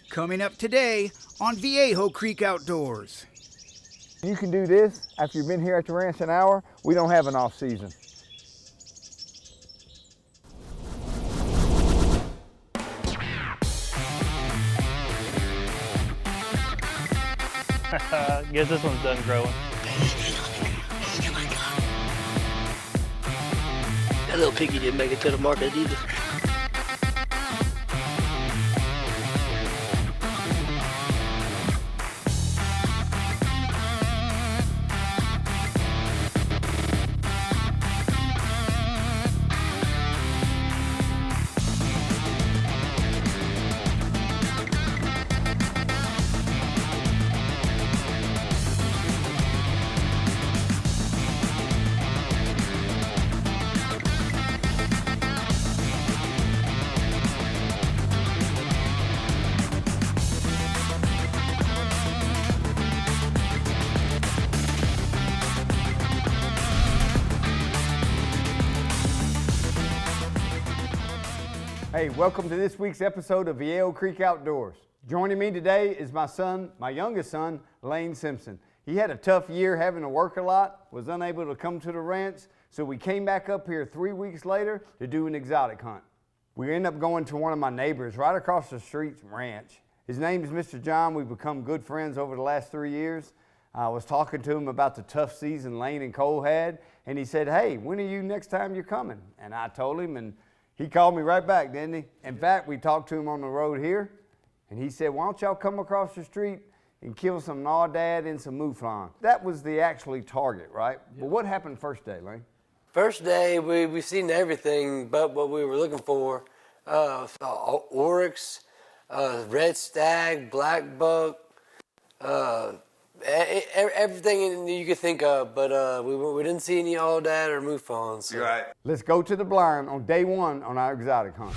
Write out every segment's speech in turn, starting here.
Coming up today on Viejo Creek Outdoors. You can do this after you've been here at the ranch an hour. We don't have an off season. Guess this one's done growing. That little piggy didn't make it to the market either. Hey, welcome to this week's episode of Viejo Creek Outdoors. Joining me today is my son, my youngest son, Lane Simpson. He had a tough year having to work a lot, was unable to come to the ranch, so we came back up here 3 weeks later to do an exotic hunt. We ended up going to one of my neighbors right across the street's ranch. His name is Mr. John. We've become good friends over the last 3 years. I was talking to him about the tough season Lane and Cole had, and he said, hey, when are you next time you're coming? And I told him, and he called me right back, didn't he? In fact, we talked to him on the road here, and he said, why don't y'all come across the street and kill some gnawdad and some 𝘓𝑢𝘓𝑡. That was the actually target, right? Yep. But what happened first day, Lane? First day, we seen everything but what we were looking for. Oryx, red stag, black buck, everything you could think of, but we didn't see any 𝘗𝑑𝑎d or 𝘓𝑢𝘓𝑡. So. You're right. Let's go to the blind on day one on our exotic hunt.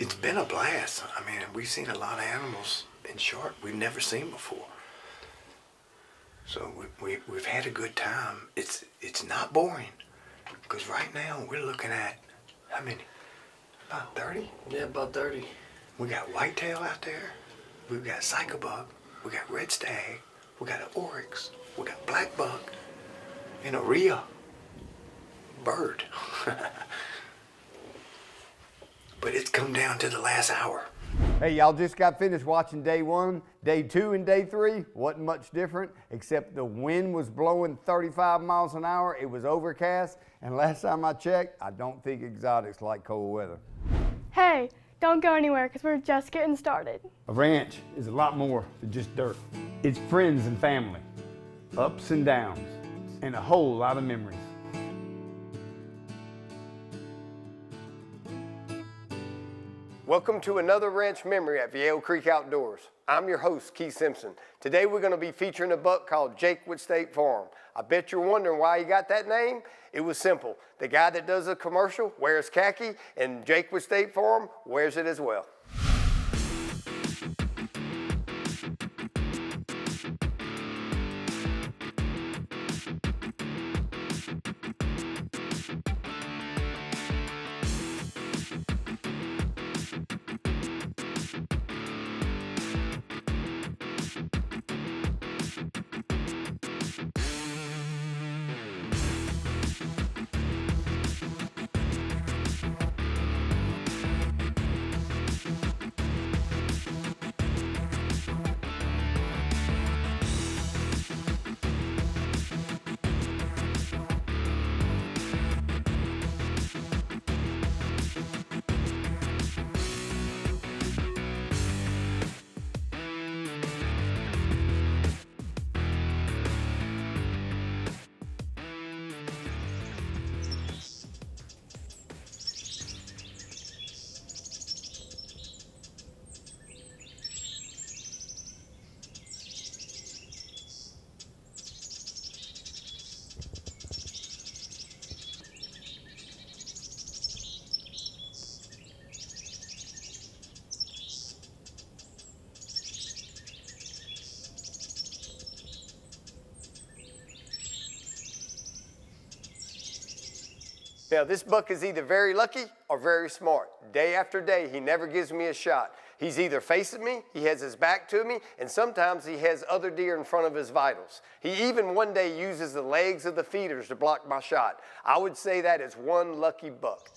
It's been a blast. I mean, we've seen a lot of animals in short we've never seen before. So we've had a good time. It's not boring, because right now we're looking at, how many? About 30? Yeah, about 30. We got whitetail out there. We've got 𝘓𝑢𝑢𝑐. We got red stag. We got an oryx. We got black buck. And a 𝘓𝑢𝑒 bird. But it's come down to the last hour. Hey, y'all just got finished watching day one. Day two and day three wasn't much different, except the wind was blowing 35 miles an hour. It was overcast, and last time I checked, I don't think exotics like cold weather. Hey, don't go anywhere, because we're just getting started. A ranch is a lot more than just dirt. It's friends and family, ups and downs, and a whole lot of memories. Welcome to another ranch memory at Viejo Creek Outdoors. I'm your host, Keith Simpson. Today we're going to be featuring a buck called Jake with State Farm. I bet you're wondering why he got that name. It was simple. The guy that does the commercial wears khaki, and Jake with State Farm wears it as well. Now, this buck is either very lucky or very smart. Day after day, he never gives me a shot. He's either facing me, he has his back to me, and sometimes he has other deer in front of his vitals. He even one day uses the legs of the feeders to block my shot. I would say that is one lucky buck.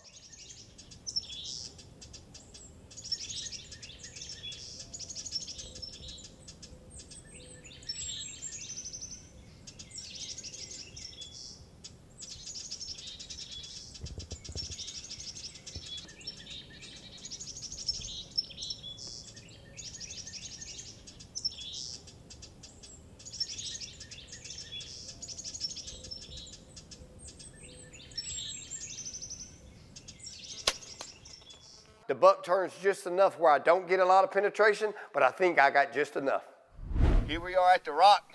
The buck turns just enough where I don't get a lot of penetration, but I think I got just enough. Here we are at the rock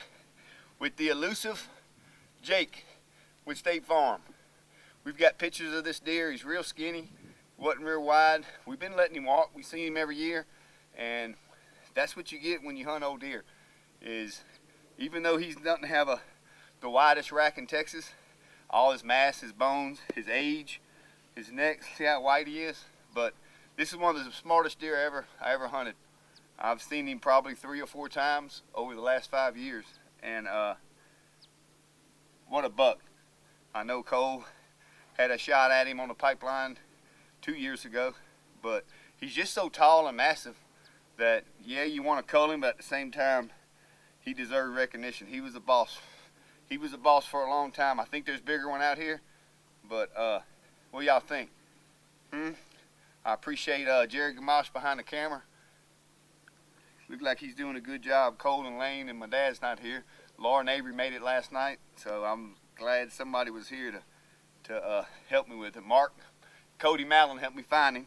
with the elusive Jake with State Farm. We've got pictures of this deer. He's real skinny, wasn't real wide. We've been letting him walk. We see him every year, and that's what you get when you hunt old deer, is even though he doesn't have the widest rack in Texas, all his mass, his bones, his age, his neck, see how white he is? But this is one of the smartest deer I ever hunted. I've seen him probably 3 or 4 times over the last 5 years, and what a buck. I know Cole had a shot at him on the pipeline 2 years ago, but he's just so tall and massive that, yeah, you want to cull him, but at the same time, he deserved recognition. He was a boss. He was a boss for a long time. I think there's a bigger one out here, but what y'all think? I appreciate Jared Gamache behind the camera. Looks like he's doing a good job. Cole and Lane and my dad's not here. Laura and Avery made it last night, so I'm glad somebody was here to help me with it. Mark, Cody Mallon helped me find him.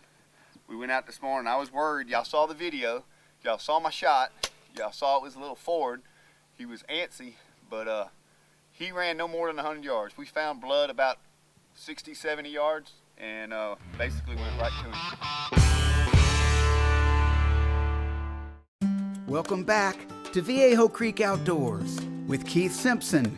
We went out this morning. I was worried. Y'all saw the video. Y'all saw my shot. Y'all saw it was a little forward. He was antsy, but he ran no more than 100 yards. We found blood about 60, 70 yards. And basically went right to him. Welcome back to Viejo Creek Outdoors with Keith Simpson.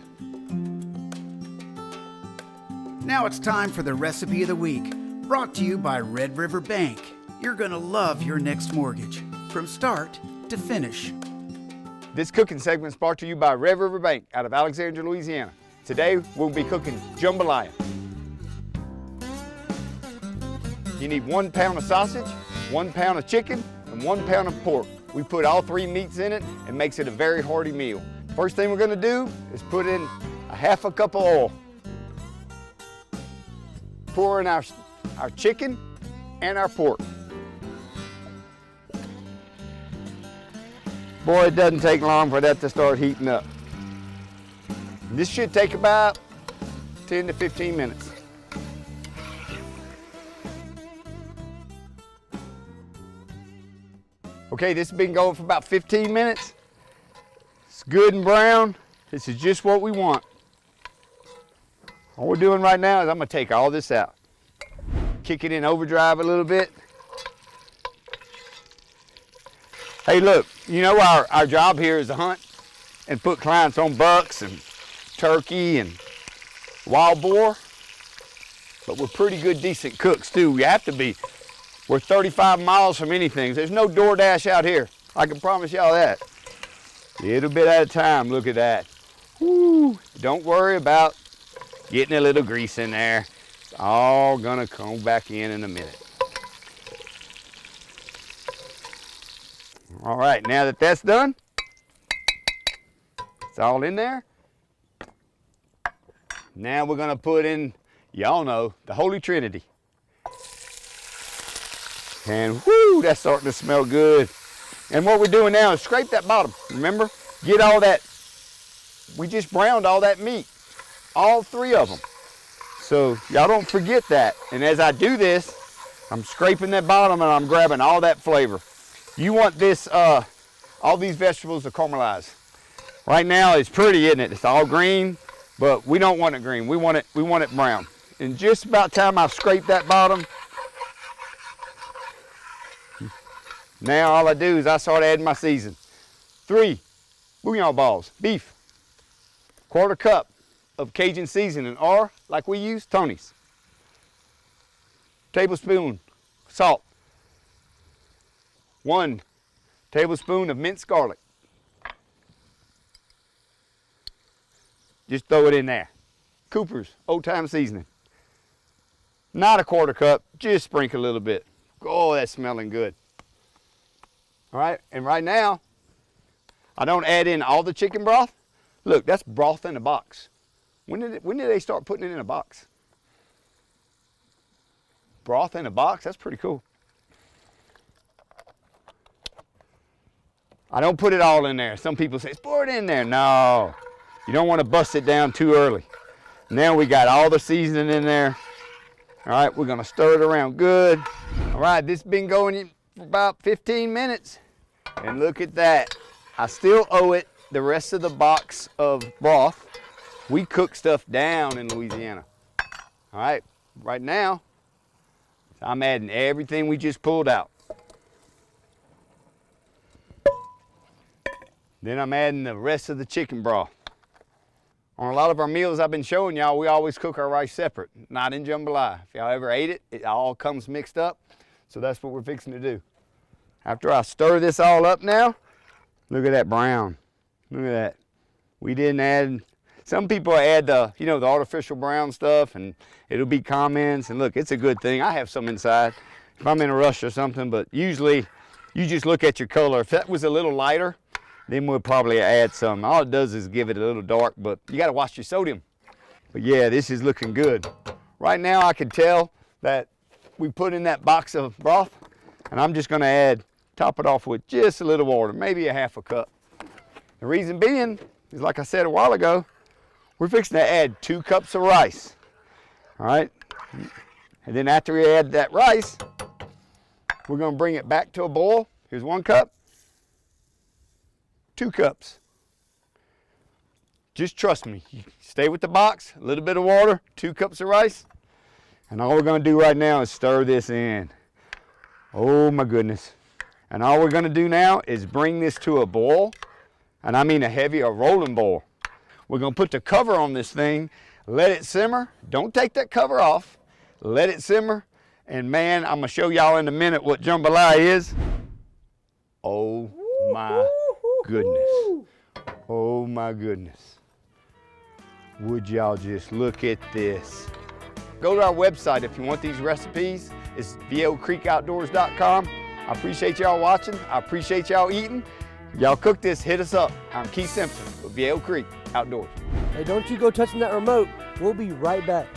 Now it's time for the recipe of the week, brought to you by Red River Bank. You're gonna love your next mortgage, from start to finish. This cooking segment is brought to you by Red River Bank out of Alexandria, Louisiana. Today we'll be cooking jambalaya. You need 1 pound of sausage, 1 pound of chicken, and 1 pound of pork. We put all 3 meats in it and makes it a very hearty meal. First thing we're gonna do is put in a half a cup of oil. Pour in our chicken and our pork. Boy, it doesn't take long for that to start heating up. This should take about 10 to 15 minutes. Okay, this has been going for about 15 minutes. It's good and brown. This is just what we want. All we're doing right now is I'm gonna take all this out. Kick it in overdrive a little bit. Hey look, you know our job here is to hunt and put clients on bucks and turkey and wild boar, but we're pretty good, decent cooks too. We have to be. We're 35 miles from anything. There's no DoorDash out here. I can promise y'all that. A little bit at a time, look at that. Woo. Don't worry about getting a little grease in there. It's all gonna come back in a minute. All right, now that that's done, it's all in there. Now we're gonna put in, y'all know, the Holy Trinity. And whoo, that's starting to smell good. And what we're doing now is scrape that bottom, remember? Get all that, we just browned all that meat, all 3 of them. So y'all don't forget that. And as I do this, I'm scraping that bottom and I'm grabbing all that flavor. You want this, all these vegetables to caramelize. Right now it's pretty, isn't it? It's all green, but we don't want it green. We want it brown. And just about time I've scraped that bottom, now all I do is I start adding my season. 3 bouillon balls, beef, 1/4 cup of Cajun seasoning, or like we use, Tony's. tablespoon salt. 1 tablespoon of minced garlic. Just throw it in there. Cooper's Old Time Seasoning. Not a 1/4 cup, just sprinkle a little bit. Oh, that's smelling good. All right, and right now, I don't add in all the chicken broth. Look, that's broth in a box. When did they start putting it in a box? Broth in a box, that's pretty cool. I don't put it all in there. Some people say, pour it in there. No, you don't want to bust it down too early. Now we got all the seasoning in there. All right, we're gonna stir it around good. All right, this has been going for about 15 minutes. And look at that. I still owe it the rest of the box of broth. We cook stuff down in Louisiana. All right, right now, I'm adding everything we just pulled out. Then I'm adding the rest of the chicken broth. On a lot of our meals I've been showing y'all, we always cook our rice separate, not in jambalaya. If y'all ever ate it, it all comes mixed up. So that's what we're fixing to do. After I stir this all up now, look at that brown. Look at that. We didn't add, some people add the, you know, the artificial brown stuff and it'll be comments. And look, it's a good thing. I have some inside if I'm in a rush or something, but usually you just look at your color. If that was a little lighter, then we'll probably add some. All it does is give it a little dark, but you gotta watch your sodium. But yeah, this is looking good. Right now I can tell that we put in that box of broth, and I'm just gonna top it off with just a little water, maybe a 1/2 cup. The reason being is, like I said a while ago, we're fixing to add 2 cups of rice. All right, and then after we add that rice, we're gonna bring it back to a boil. Here's 1 cup. 2 cups. Just trust me. You stay with the box, a little bit of water, 2 cups of rice. And all we're gonna do right now is stir this in. Oh my goodness. And all we're gonna do now is bring this to a boil. And I mean a rolling boil. We're gonna put the cover on this thing, let it simmer. Don't take that cover off. Let it simmer. And man, I'm gonna show y'all in a minute what jambalaya is. Oh my goodness. Oh my goodness. Would y'all just look at this. Go to our website if you want these recipes. It's 𝑉iejoCreekOutdoors.com. I appreciate y'all watching. I appreciate y'all eating. Y'all cook this, hit us up. I'm Keith Simpson with Viejo Creek Outdoors. Hey, don't you go touching that remote. We'll be right back.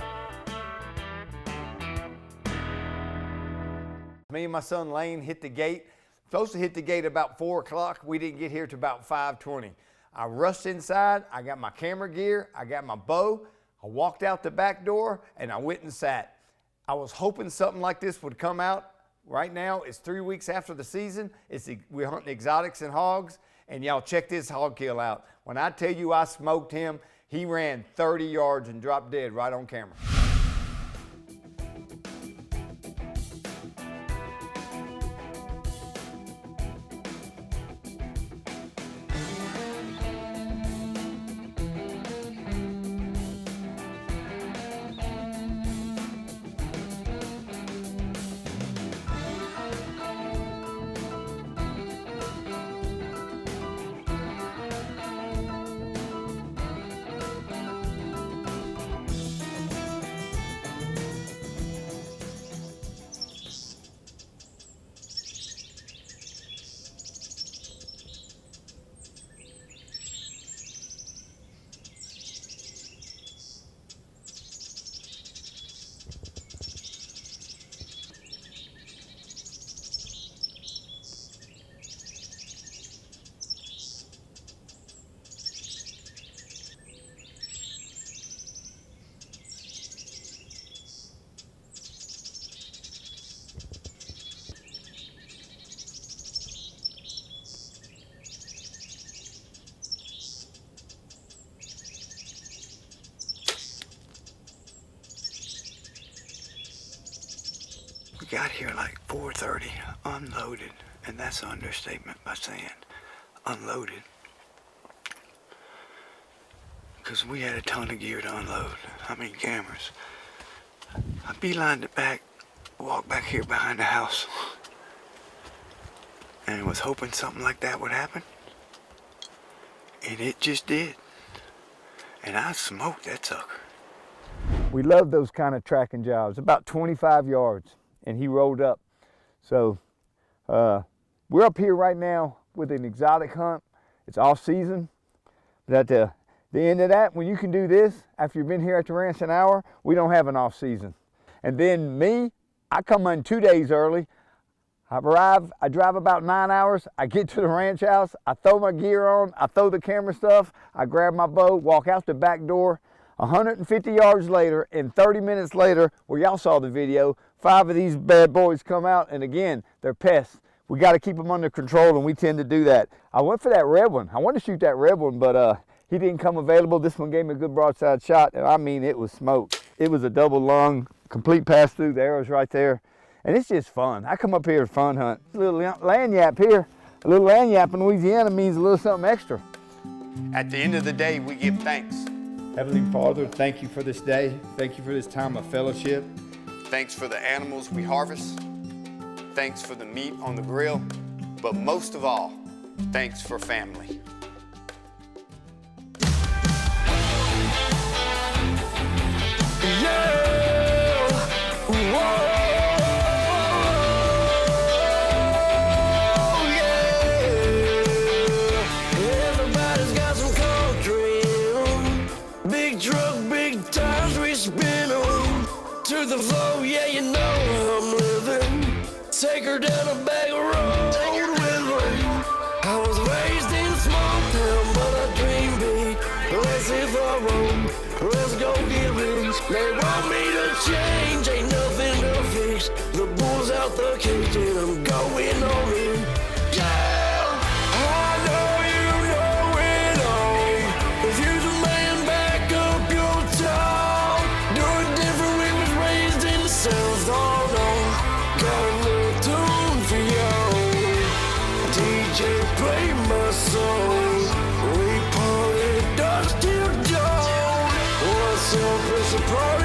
Me and my son Lane hit the gate. Supposed to hit the gate about 4 o'clock. We didn't get here till about 5:20. I rushed inside. I got my camera gear. I got my bow. I walked out the back door and I went and sat. I was hoping something like this would come out. Right now, it's 3 weeks after the season. We're hunting exotics and hogs, and y'all check this hog kill out. When I tell you I smoked him, he ran 30 yards and dropped dead right on camera. We got here like 4:30, unloaded, and that's an understatement by saying unloaded. Because we had a ton of gear to unload. I mean cameras. I beelined it back walked back here behind the house and was hoping something like that would happen. And it just did. And I smoked that sucker. We love those kind of tracking jobs, about 25 yards, and he rolled up. So we're up here right now with an exotic hunt. It's off season, but at the end of that, when you can do this after you've been here at the ranch an hour, we don't have an off season. And then me, I come in 2 days early. I drive about 9 hours, I get to the ranch house, I throw my gear on, I throw the camera stuff, I grab my bow, walk out the back door. 150 yards later and 30 minutes later, where y'all saw the video, 5 of these bad boys come out, and again, they're pests. We got to keep them under control, and we tend to do that. I went for that red one. I wanted to shoot that red one, but he didn't come available. This one gave me a good broadside shot, and I mean, it was smoke. It was a double lung, complete pass through, the arrow's right there. And it's just fun. I come up here to fun hunt. A little land yap here. A little land yap in Louisiana means a little something extra. At the end of the day, we give thanks. Heavenly Father, thank you for this day. Thank you for this time of fellowship. Thanks for the animals we harvest. Thanks for the meat on the grill. But most of all, thanks for family. To the flow, yeah, you know I'm living. Take her down a back road with her. I was raised in a small town, but I dream big. Let's hit the road, let's go get rich. They want me to change, ain't nothing to fix. The bull's out the cage and I'm going on in. Yeah, I know you know it all. If you're the man, back up your tall. Do it different. Sounds all on, got a little tune for y'all. DJ, play my song. We party dusk till dawn. What's up? It's a party.